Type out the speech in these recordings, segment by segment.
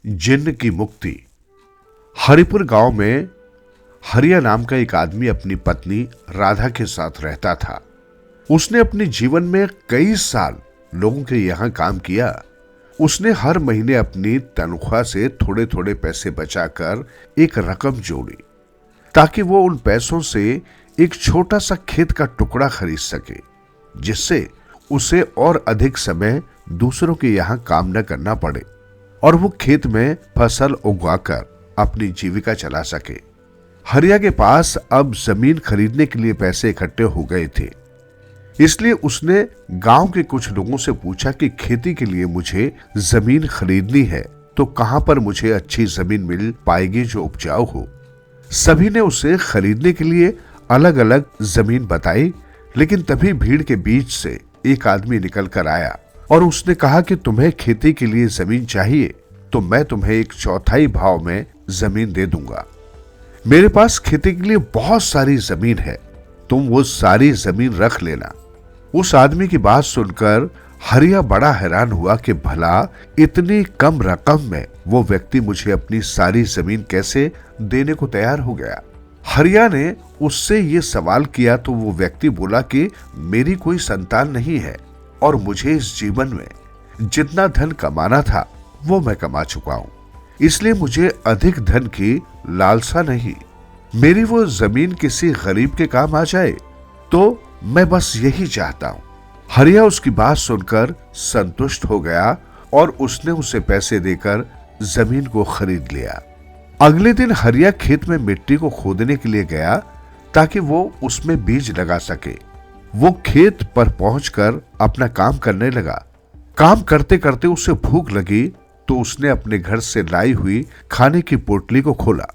जिन्न की मुक्ति। हरिपुर गांव में हरिया नाम का एक आदमी अपनी पत्नी राधा के साथ रहता था। उसने अपने जीवन में कई साल लोगों के यहां काम किया। उसने हर महीने अपनी तनख्वाह से थोड़े थोड़े पैसे बचाकर एक रकम जोड़ी ताकि वो उन पैसों से एक छोटा सा खेत का टुकड़ा खरीद सके, जिससे उसे और अधिक समय दूसरों के यहां काम न करना पड़े और वो खेत में फसल उगाकर अपनी जीविका चला सके। हरिया के पास अब जमीन खरीदने के लिए पैसे इकट्ठे हो गए थे, इसलिए उसने गांव के कुछ लोगों से पूछा कि खेती के लिए मुझे जमीन खरीदनी है तो कहां पर मुझे अच्छी जमीन मिल पाएगी जो उपजाऊ हो। सभी ने उसे खरीदने के लिए अलग अलग जमीन बताई, लेकिन तभी भीड़ के बीच से एक आदमी निकल कर आया और उसने कहा कि तुम्हें खेती के लिए जमीन चाहिए तो मैं तुम्हें 1/4 भाव में जमीन दे दूंगा। मेरे पास खेती के लिए बहुत सारी जमीन है, तुम वो सारी जमीन रख लेना। उस आदमी की बात सुनकर हरिया बड़ा हैरान हुआ कि भला इतनी कम रकम में वो व्यक्ति मुझे अपनी सारी जमीन कैसे देने को तैयार हो गया। हरिया ने उससे ये सवाल किया तो वो व्यक्ति बोला कि मेरी कोई संतान नहीं है और मुझे इस जीवन में जितना धन कमाना था वो मैं कमा चुका हूं, इसलिए मुझे अधिक धन की लालसा नहीं। मेरी वो जमीन किसी गरीब के काम आ जाए तो मैं बस यही चाहता हूं। हरिया उसकी बात सुनकर संतुष्ट हो गया और उसने उसे पैसे देकर जमीन को खरीद लिया। अगले दिन हरिया खेत में मिट्टी को खोदने के लिए गया ताकि वो उसमें बीज लगा सके। वो खेत पर पहुंचकर अपना काम करने लगा। काम करते करते उसे भूख लगी तो उसने अपने घर से लाई हुई खाने की पोटली को खोला।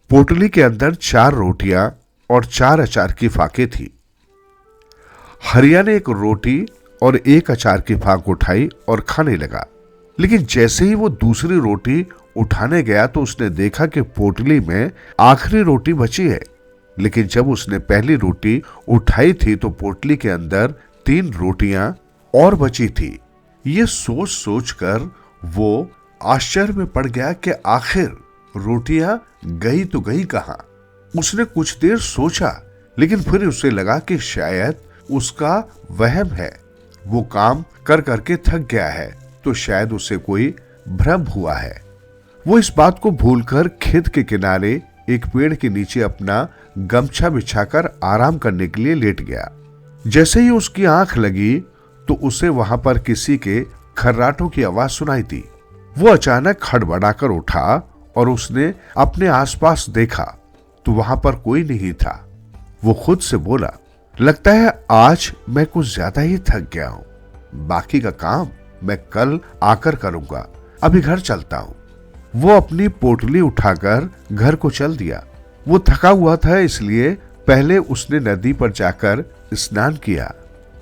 पोटली के अंदर 4 रोटियां और 4 अचार की फाके थी। हरिया ने एक रोटी और एक अचार की फाक उठाई और खाने लगा, लेकिन जैसे ही वो दूसरी रोटी उठाने गया तो उसने देखा कि पोटली में आखिरी रोटी बची है। लेकिन जब उसने पहली रोटी उठाई थी तो पोटली के अंदर 3 रोटियां और बची थी। ये सोच सोचकर वो आश्चर्य में पड़ गया कि आखिर रोटियां गई तो गई कहां। उसने कुछ देर सोचा, लेकिन फिर उसे लगा कि शायद उसका वहम है। वो काम कर करके थक गया है तो शायद उसे कोई भ्रम हुआ है। वो इस बात को भूलकर खेत के किनारे एक पेड़ के नीचे अपना गमछा बिछाकर आराम करने के लिए लेट गया। जैसे ही उसकी आंख लगी तो उसे वहां पर किसी के खर्राटों की आवाज सुनाई दी। वो अचानक हड़बड़ाकर उठा और उसने अपने आसपास देखा तो वहां पर कोई नहीं था। वो खुद से बोला, लगता है आज मैं कुछ ज्यादा ही थक गया हूं, बाकी का काम मैं कल आकर करूंगा, अभी घर चलता हूं। वो अपनी पोटली उठाकर घर को चल दिया। वो थका हुआ था, इसलिए पहले उसने नदी पर जाकर स्नान किया।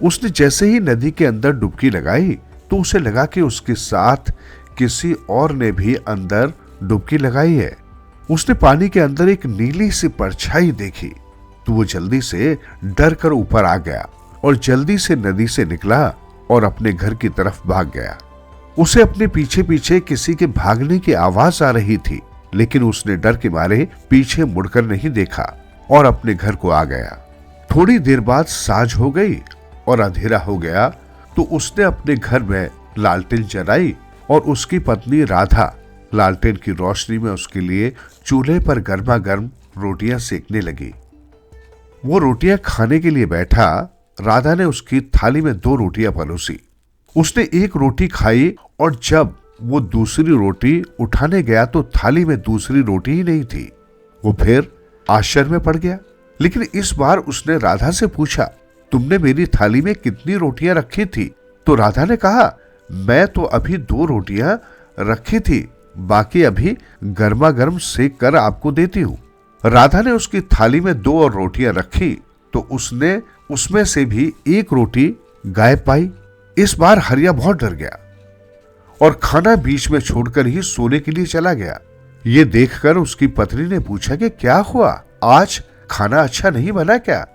उसने जैसे ही नदी के अंदर डुबकी लगाई तो उसे लगा कि उसके साथ किसी और ने भी अंदर डुबकी लगाई है। उसने पानी के अंदर एक नीली सी परछाई देखी तो वो जल्दी से डर कर ऊपर आ गया और जल्दी से नदी से निकला और अपने घर की तरफ भाग गया। उसे अपने पीछे पीछे किसी के भागने की आवाज आ रही थी, लेकिन उसने डर के मारे पीछे मुड़कर नहीं देखा और अपने घर को आ गया। थोड़ी देर बाद साँझ हो गई और अंधेरा हो गया तो उसने अपने घर में लालटेन जलाई और उसकी पत्नी राधा लालटेन की रोशनी में उसके लिए चूल्हे पर गर्मा गर्म रोटियां सेकने लगी। वो रोटियां खाने के लिए बैठा। राधा ने उसकी थाली में 2 रोटियां परोसी। उसने एक रोटी खाई और जब वो दूसरी रोटी उठाने गया तो थाली में दूसरी रोटी ही नहीं थी। वो फिर आश्चर्य में पड़ गया, लेकिन इस बार उसने राधा से पूछा, तुमने मेरी थाली में कितनी रोटियां रखी थी? तो राधा ने कहा, मैं तो अभी 2 रोटियां रखी थी, बाकी अभी गर्मा गर्म सेक कर आपको देती हूं। राधा ने उसकी थाली में 2 और रोटियां रखी तो उसने उसमें से भी 1 रोटी गायब पाई। इस बार हरिया बहुत डर गया और खाना बीच में छोड़कर ही सोने के लिए चला गया। ये देखकर उसकी पत्नी ने पूछा कि क्या हुआ, आज खाना अच्छा नहीं बना क्या,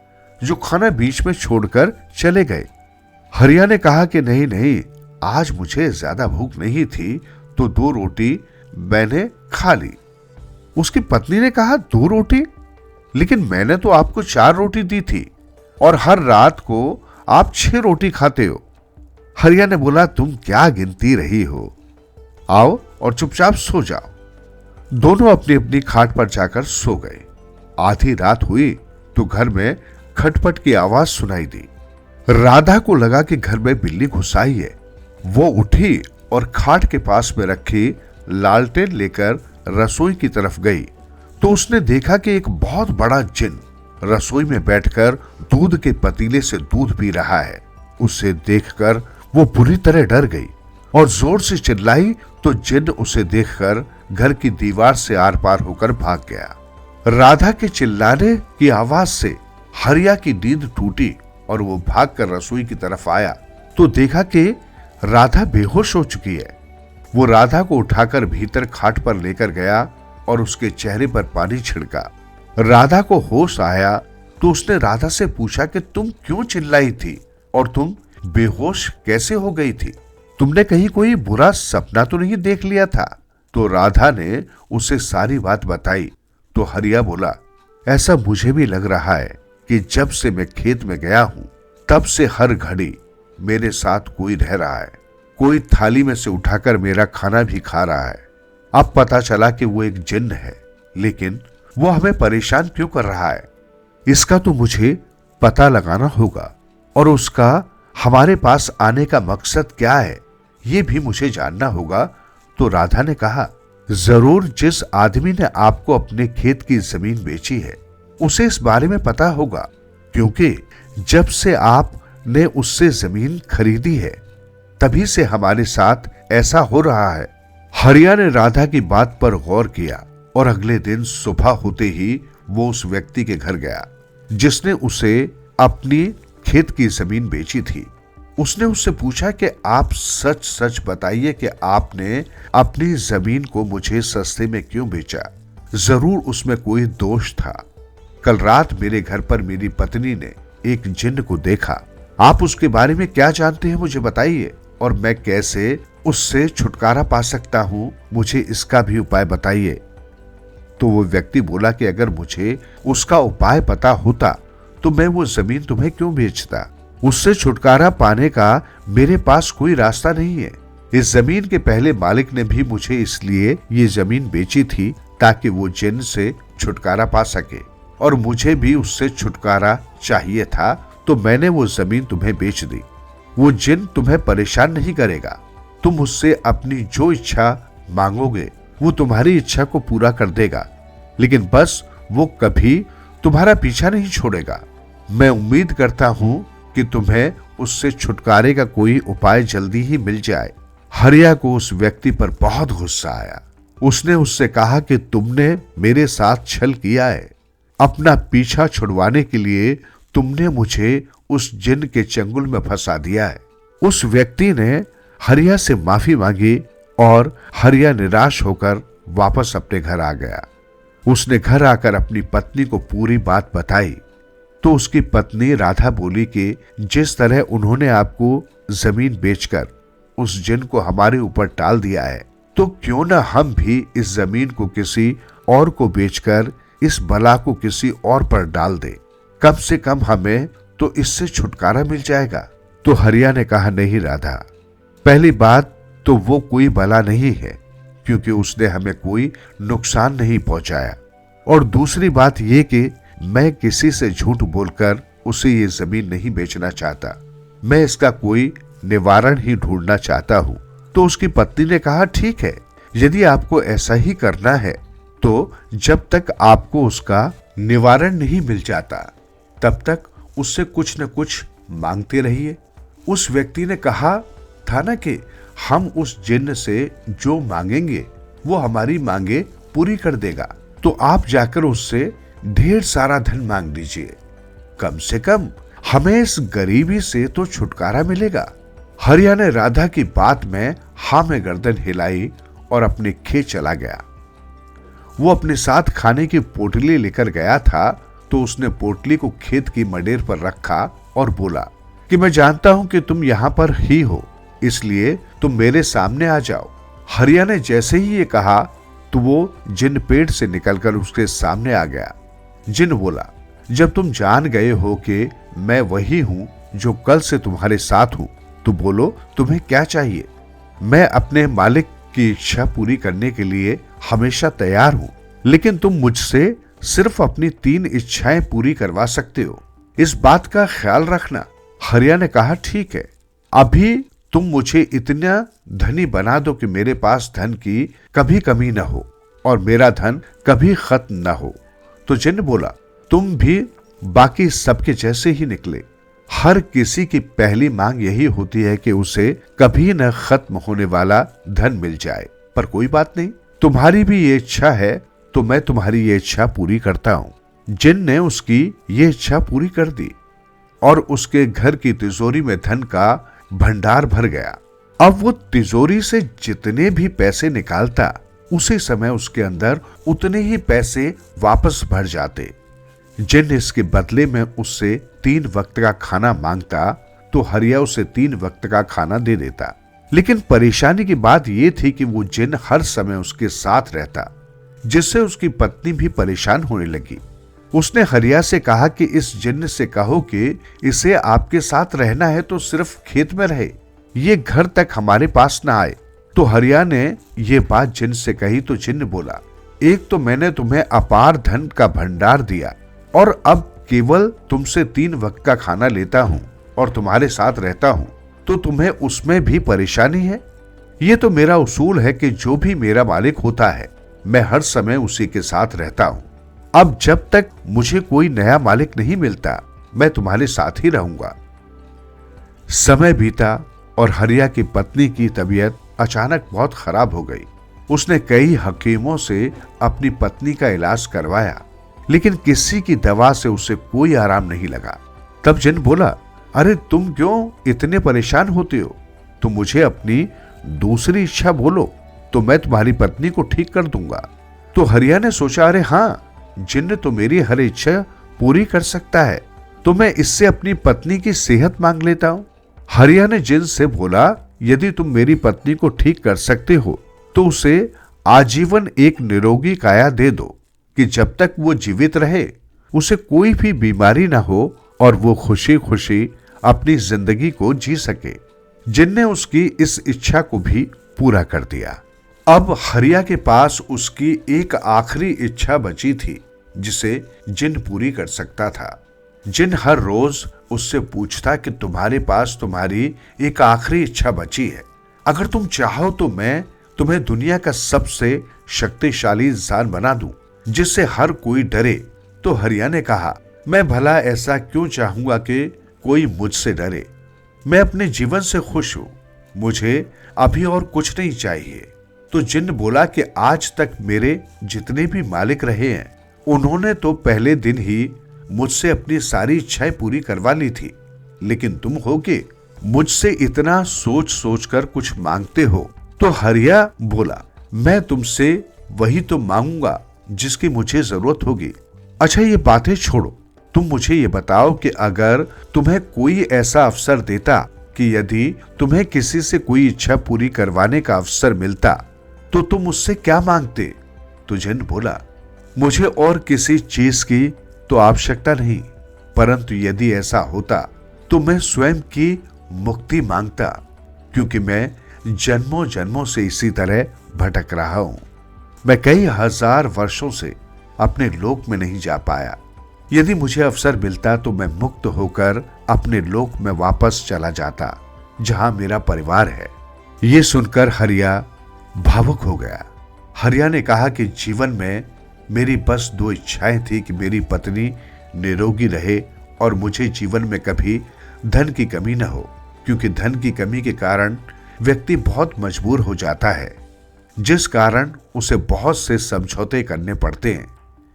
जो खाना बीच में छोड़कर चले गए? हरिया ने कहा कि नहीं नहीं, आज मुझे ज्यादा भूख नहीं थी तो 2 रोटी मैंने खा ली। उसकी पत्नी ने कहा, 2 रोटी? लेकिन मैंने तो आपको 4 रोटी दी थी और हर रात को आप 6 रोटी खाते हो। हरिया ने बोला, तुम क्या गिनती रही हो, आओ और चुपचाप सो जाओ। दोनों अपनी अपनी खाट पर जाकर सो गए। आधी रात हुई तो घर में खटपट की आवाज सुनाई दी। राधा को लगा कि घर में बिल्ली घुस आई है। वो उठी और खाट के पास में रखी लालटेन लेकर रसोई की तरफ गई तो उसने देखा कि एक बहुत बड़ा जिन रसोई में बैठकर दूध के पतीले से दूध पी रहा है। उसे देखकर वो बुरी तरह डर गई और जोर से चिल्लाई तो जिन उसे देखकर घर की दीवार से आर पार होकर भाग गया। राधा के चिल्लाने की आवाज से हरिया की नींद टूटी और वो भागकर रसोई की तरफ आया तो देखा कि राधा बेहोश हो चुकी है। वो राधा को उठाकर भीतर खाट पर लेकर गया और उसके चेहरे पर पानी छिड़का। राधा को होश आया तो उसने राधा से पूछा कि तुम क्यों चिल्लाई थी और तुम बेहोश कैसे हो गई थी? तुमने कहीं कोई बुरा सपना तो नहीं देख लिया था? तो राधा ने उसे सारी बात बताई तो हरिया बोला, ऐसा मुझे भी लग रहा है कि जब से मैं खेत में गया हूं तब से हर घड़ी मेरे साथ कोई रह रहा है। कोई थाली में से उठाकर मेरा खाना भी खा रहा है। अब पता चला कि वो एक जिन्न है, लेकिन वो हमें परेशान क्यों कर रहा है, इसका तो मुझे पता लगाना होगा और उसका हमारे पास आने का मकसद क्या है ये भी मुझे जानना होगा। तो राधा ने कहा, जरूर जिस आदमी ने आपको अपने खेत की जमीन बेची है उसे इस बारे में पता होगा, क्योंकि जब से आपने उससे जमीन खरीदी है तभी से हमारे साथ ऐसा हो रहा है। हरिया ने राधा की बात पर गौर किया और अगले दिन सुबह होते ही वो उस व्यक्ति के घर गया जिसने उसे अपनी खेत की जमीन बेची थी। उसने उससे पूछा कि आप सच सच बताइए कि आपने अपनी जमीन को मुझे सस्ते में क्यों बेचा? जरूर उसमें कोई दोष था। कल रात मेरे घर पर मेरी पत्नी ने एक जिन्न को देखा। आप उसके बारे में क्या जानते हैं मुझे बताइए और मैं कैसे उससे छुटकारा पा सकता हूं, मुझे इसका भी उपाय बताइए। तो वो व्यक्ति बोला कि अगर मुझे उसका उपाय पता होता तो मैं वो जमीन तुम्हें क्यों बेचता? उससे छुटकारा पाने का मेरे पास कोई रास्ता नहीं है। इस जमीन के पहले मालिक ने भी मुझे इसलिए ये जमीन बेची थी ताकि वो जिन्न से छुटकारा पा सके और मुझे भी उससे छुटकारा चाहिए था, तो मैंने वो जमीन तुम्हें बेच दी। वो जिन्न तुम्हें परेशान नहीं करेगा। तुम उससे अपनी जो इच्छा मांगोगे वो तुम्हारी इच्छा को पूरा कर देगा, लेकिन बस वो कभी तुम्हारा पीछा नहीं छोड़ेगा। मैं उम्मीद करता हूं कि तुम्हें उससे छुटकारे का कोई उपाय जल्दी ही मिल जाए। हरिया को उस व्यक्ति पर बहुत गुस्सा आया। उसने उससे कहा कि तुमने मेरे साथ छल किया है। अपना पीछा छुड़वाने के लिए तुमने मुझे उस जिन्न के चंगुल में फंसा दिया है। उस व्यक्ति ने हरिया से माफी मांगी और हरिया निराश होकर वापस अपने घर आ गया। उसने घर आकर अपनी पत्नी को पूरी बात बताई तो उसकी पत्नी राधा बोली कि जिस तरह उन्होंने आपको जमीन बेचकर उस जिन्न को हमारे ऊपर टाल दिया है, तो क्यों ना हम भी इस जमीन को किसी और को बेचकर इस बला को किसी और पर डाल दे। कम से कम हमें तो इससे छुटकारा मिल जाएगा। तो हरिया ने कहा, नहीं राधा, पहली बात तो वो कोई बला नहीं है क्योंकि उसने हमें कोई नुकसान नहीं पहुंचाया, और दूसरी बात यह कि मैं किसी से झूठ बोलकर उसे ये जमीन नहीं बेचना चाहता। मैं इसका कोई निवारण ही ढूंढना चाहता हूं। तो उसकी पत्नी ने कहा, ठीक है, यदि आपको ऐसा ही करना है तो जब तक आपको उसका निवारण नहीं मिल जाता तब तक उससे कुछ न कुछ मांगते रहिए। उस व्यक्ति ने कहा था ना कि हम उस जिन्न से जो मांगेंगे वो हमारी मांगे पूरी कर देगा, तो आप जाकर उससे ढेर सारा धन मांग लीजिए। कम से कम हमें इस गरीबी से तो छुटकारा मिलेगा। हरिया ने राधा की बात में हाँ में गर्दन हिलाई और अपने खेत चला गया। वो अपने साथ खाने की पोटली लेकर गया था तो उसने पोटली को खेत की मडेर पर रखा और बोला कि मैं जानता हूं कि तुम यहां पर ही हो, इसलिए तुम मेरे सामने आ जाओ। हरिया ने जैसे ही ये कहा तो वो जिन पेड़ से निकलकर उसके सामने आ गया। जिन बोला, जब तुम जान गए हो कि मैं वही हूं जो कल से तुम्हारे साथ हूं, तो बोलो तुम्हें क्या चाहिए। मैं अपने मालिक की इच्छा पूरी करने के लिए हमेशा तैयार हूं, लेकिन तुम मुझसे सिर्फ अपनी 3 इच्छाएं पूरी करवा सकते हो। इस बात का ख्याल रखना। हरिया ने कहा, ठीक है, अभी तुम मुझे इतना धनी बना दो कि मेरे पास धन की कभी कमी न हो और मेरा धन कभी खत्म न हो। तो जिन बोला, तुम भी बाकी सबके जैसे ही निकले। हर किसी की पहली मांग यही होती है कि उसे कभी न खत्म होने वाला धन मिल जाए। पर कोई बात नहीं, तुम्हारी भी ये इच्छा है तो मैं तुम्हारी ये इच्छा पूरी करता हूं। जिन ने उसकी ये इच्छा पूरी कर दी और उसके घर की तिजोरी में धन का भंडार भर गया। अब वो तिजोरी से जितने भी पैसे निकालता, उसी समय उसके अंदर उतने ही पैसे वापस भर जाते। जिन इसके बदले में उससे 3 वक्त का खाना मांगता तो हरिया उसे 3 वक्त का खाना दे देता। लेकिन परेशानी की बात यह थी कि वो जिन हर समय उसके साथ रहता, जिससे उसकी पत्नी भी परेशान होने लगी। उसने हरिया से कहा कि इस जिन्न से कहो कि इसे आपके साथ रहना है तो सिर्फ खेत में रहे, ये घर तक हमारे पास ना आए। तो हरिया ने ये बात जिन्न से कही तो जिन्न बोला, एक तो मैंने तुम्हें अपार धन का भंडार दिया और अब केवल तुमसे 3 वक्त का खाना लेता हूं और तुम्हारे साथ रहता हूं, तो तुम्हें उसमें भी परेशानी है। ये तो मेरा उसूल है कि जो भी मेरा मालिक होता है मैं हर समय उसी के साथ रहता हूं। अब जब तक मुझे कोई नया मालिक नहीं मिलता मैं तुम्हारे साथ ही रहूंगा। समय बीता और हरिया की पत्नी की तबीयत अचानक बहुत खराब हो गई। उसने कई हकीमों से अपनी पत्नी का इलाज करवाया, लेकिन किसी की दवा से उसे कोई आराम नहीं लगा। तब जिन बोला, अरे तुम क्यों इतने परेशान होते हो? तुम मुझे अपनी दूसरी इच्छा बोलो तो मैं तुम्हारी पत्नी को ठीक कर दूंगा। तो हरिया ने सोचा, अरे हाँ, जिन्न तो मेरी हर इच्छा पूरी कर सकता है, तो मैं इससे अपनी पत्नी की सेहत मांग लेता हूं। हरिया ने जिन से बोला, यदि तुम मेरी पत्नी को ठीक कर सकते हो तो उसे आजीवन एक निरोगी काया दे दो कि जब तक वो जीवित रहे उसे कोई भी बीमारी ना हो और वो खुशी खुशी अपनी जिंदगी को जी सके। जिन ने उसकी इस इच्छा को भी पूरा कर दिया। अब हरिया के पास उसकी एक आखिरी इच्छा बची थी जिसे जिन पूरी कर सकता था। जिन हर रोज उससे पूछता कि तुम्हारे पास तुम्हारी एक आखिरी इच्छा बची है, अगर तुम चाहो तो मैं तुम्हें दुनिया का सबसे शक्तिशाली इंसान बना दूं जिससे हर कोई डरे। तो हरिया ने कहा, मैं भला ऐसा क्यों चाहूंगा कि कोई मुझसे डरे? मैं अपने जीवन से खुश हूं, मुझे अभी और कुछ नहीं चाहिए। तो जिन्न बोला कि आज तक मेरे जितने भी मालिक रहे हैं उन्होंने तो पहले दिन ही मुझसे अपनी सारी इच्छाएं पूरी करवा ली थी, लेकिन तुम हो के मुझसे इतना सोच सोच कर कुछ मांगते हो। तो हरिया बोला, मैं तुमसे वही तो मांगूंगा जिसकी मुझे जरूरत होगी। अच्छा ये बातें छोड़ो, तुम मुझे ये बताओ कि अगर तुम्हें कोई ऐसा अवसर देता कि यदि तुम्हें किसी से कोई इच्छा पूरी करवाने का अवसर मिलता तो तुम उससे क्या मांगते? तो जिन्न बोला, मुझे और किसी चीज की तो आवश्यकता नहीं, परंतु यदि ऐसा होता तो मैं स्वयं की मुक्ति मांगता, क्योंकि मैं जन्मों जन्मों से इसी तरह भटक रहा हूं। मैं कई हजार वर्षों से अपने लोक में नहीं जा पाया। यदि मुझे अवसर मिलता तो मैं मुक्त होकर अपने लोक में वापस चला जाता जहां मेरा परिवार है। ये सुनकर हरिया भावुक हो गया। हरिया ने कहा कि जीवन में मेरी बस 2 इच्छाएं थी कि मेरी पत्नी निरोगी रहे और मुझे जीवन में कभी धन की कमी न हो, क्योंकि धन की कमी के कारण व्यक्ति बहुत मजबूर हो जाता है, जिस कारण उसे बहुत से समझौते करने पड़ते हैं।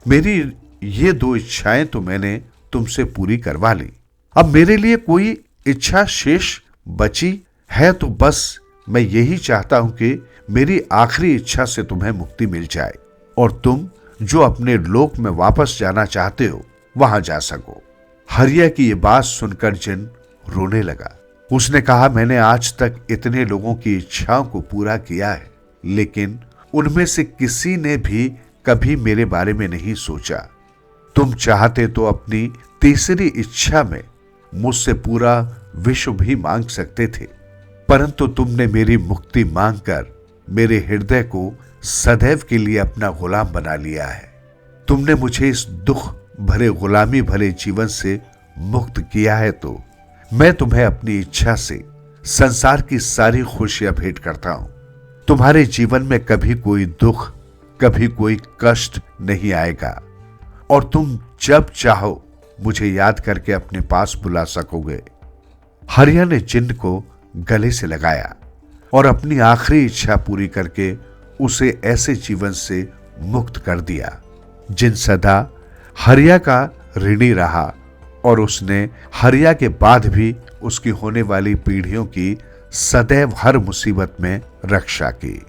मेरी ये 2 इच्छाएं तो मैंने तुमसे पूरी करवा ली। अब मेरे लिए कोई इच्छा शेष बची है तो बस मैं यही चाहता हूं कि मेरी आखिरी इच्छा से तुम्हें मुक्ति मिल जाए और तुम जो अपने लोक में वापस जाना चाहते हो वहां जा सको। हरिया की ये बात सुनकर जिन रोने लगा। उसने कहा, मैंने आज तक इतने लोगों की इच्छाओं को पूरा किया है, लेकिन उनमें से किसी ने भी कभी मेरे बारे में नहीं सोचा। तुम चाहते तो अपनी तीसरी इच्छा में मुझसे पूरा विश्व भी मांग सकते थे, परंतु तुमने मेरी मुक्ति मांगकर मेरे हृदय को सदैव के लिए अपना गुलाम बना लिया है। तुमने मुझे इस दुख भरे गुलामी भरे जीवन से मुक्त किया है, तो मैं तुम्हें अपनी इच्छा से संसार की सारी खुशियां भेंट करता हूं। तुम्हारे जीवन में कभी कोई दुख, कभी कोई कष्ट नहीं आएगा और तुम जब चाहो मुझे याद करके अपने पास बुला सकोगे। हरिया ने चिन्ह को गले से लगाया और अपनी आखिरी इच्छा पूरी करके उसे ऐसे जीवन से मुक्त कर दिया जिन सदा हरिया का ऋणी रहा और उसने हरिया के बाद भी उसकी होने वाली पीढ़ियों की सदैव हर मुसीबत में रक्षा की।